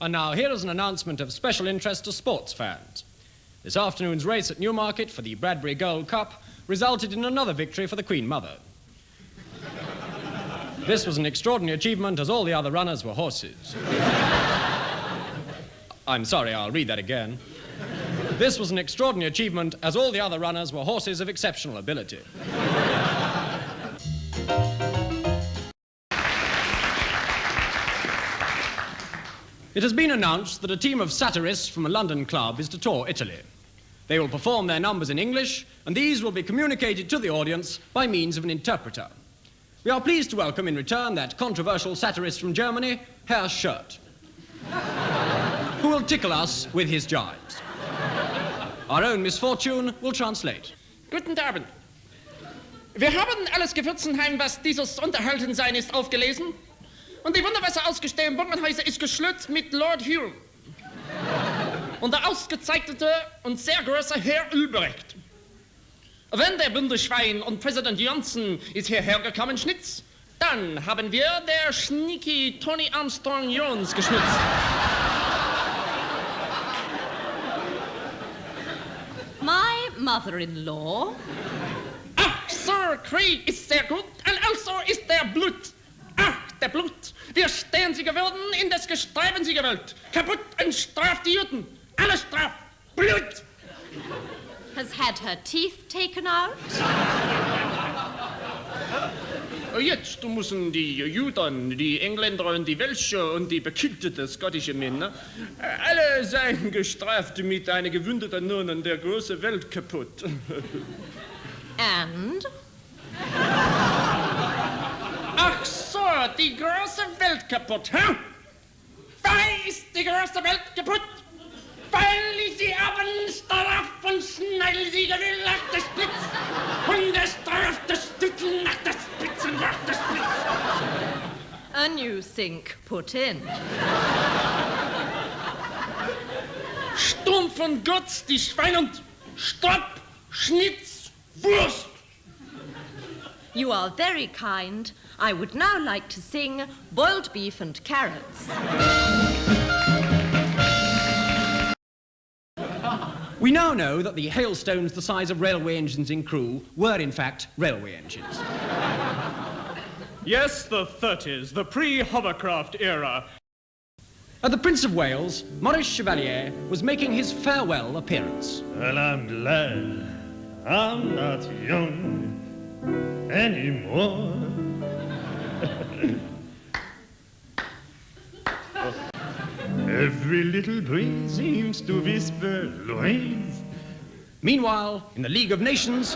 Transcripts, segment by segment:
And now here is an announcement of special interest to sports fans. This afternoon's race at Newmarket for the Bradbury Gold Cup resulted in another victory for the Queen Mother. This was an extraordinary achievement as all the other runners were horses. I'm sorry, I'll read that again. This was an extraordinary achievement as all the other runners were horses of exceptional ability. It has been announced that a team of satirists from a London club is to tour Italy. They will perform their numbers in English, and these will be communicated to the audience by means of an interpreter. We are pleased to welcome in return that controversial satirist from Germany, Herr Schurt, who will tickle us with his jibes. Our own Misfortune will translate. Guten Abend. Wir haben alles Gewürzenheim, was dieses Unterhaltensein ist, aufgelesen. Und die wunderbar ausgestellten Bungenhäuser ist geschlützt mit Lord Hume. Und der ausgezeichnete und sehr große Herr Ulbricht. Wenn der Bundesschwein und Präsident Johnson ist hierher gekommen, Schnitz, dann haben wir der sneaky Tony Armstrong Jones geschnitzt. My mother-in-law. Ach, Sir Craig ist sehr gut, und also ist der Blut. Ach, der Blut. Wir stehen sie geworden, in das Gestreiben sie gewollt. Kaputt und straft die Juden. Alle straft. Blut. Has had her teeth taken out. Jetzt müssen die Juden, die Engländer und die Welscher und die bekiltete skottische Männer alle sein gestraft mit einer gewundeten Nonnen der große Welt kaputt. And? Ach so, die große Welt kaputt, hä? Weil ist die große Welt kaputt? Weil ich sie abendstraff und schneidel sie gewill nach der Spitz und der Straff der Stützen nach der Spitzen nach der Spitz. A new sink put in. Stumpf und Gotz, die Schweinhund, Stopp, Schnitz, Wurst. You are very kind. I would now like to sing Boiled Beef and Carrots. We now know that the hailstones the size of railway engines in Crewe were, in fact, railway engines. Yes, the 30s, the pre-hovercraft era. At the Prince of Wales, Maurice Chevalier was making his farewell appearance. Well, I'm glad I'm not young anymore. Every little breeze seems to whisper, Louise. Meanwhile, in the League of Nations,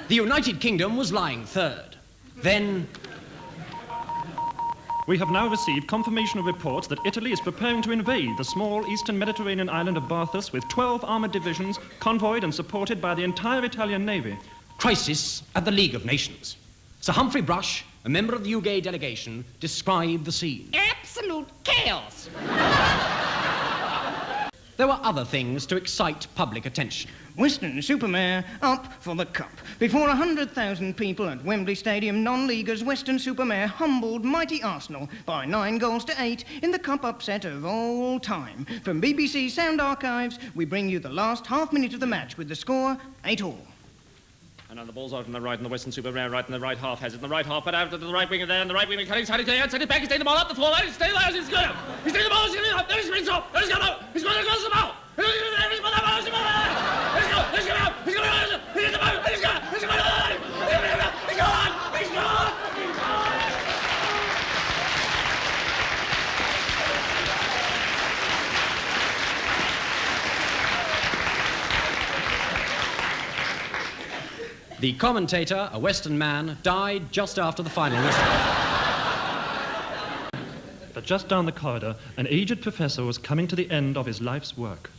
the United Kingdom was lying third. Then, We have now received confirmation of reports that Italy is preparing to invade the small eastern Mediterranean island of Barthus with 12 armored divisions, convoyed and supported by the entire Italian Navy. crisis at the League of Nations. Sir Humphrey Brush, a member of the UK delegation, described the scene. Absolute chaos. There were other things to excite public attention. Weston-super-Mare up for the Cup. Before 100,000 people at Wembley Stadium, non-leaguers Weston-super-Mare humbled mighty Arsenal by 9-8 in the Cup upset of all time. From BBC Sound Archives, we bring you the last half-minute of the match with the score 8-all. And now the ball's out on the right, and the Weston-super-Mare right in the right half has it. In the right half, but out to the right winger there, and the right winger cutting, side it back, he's taking the ball up the floor, he's staying there, he's good. He's taking the ball, he's going up, there he springs up, there he's going up, he's going to go to the ball. He's going to go to the ball, he's going to go, he's going to go, he's going to go, he's going to go, he's going to go, he's going to go, he's going to go, he's going, he's going. The commentator, a Western man, died just after the final whistle. But just down the corridor, an aged professor was coming to the end of his life's work.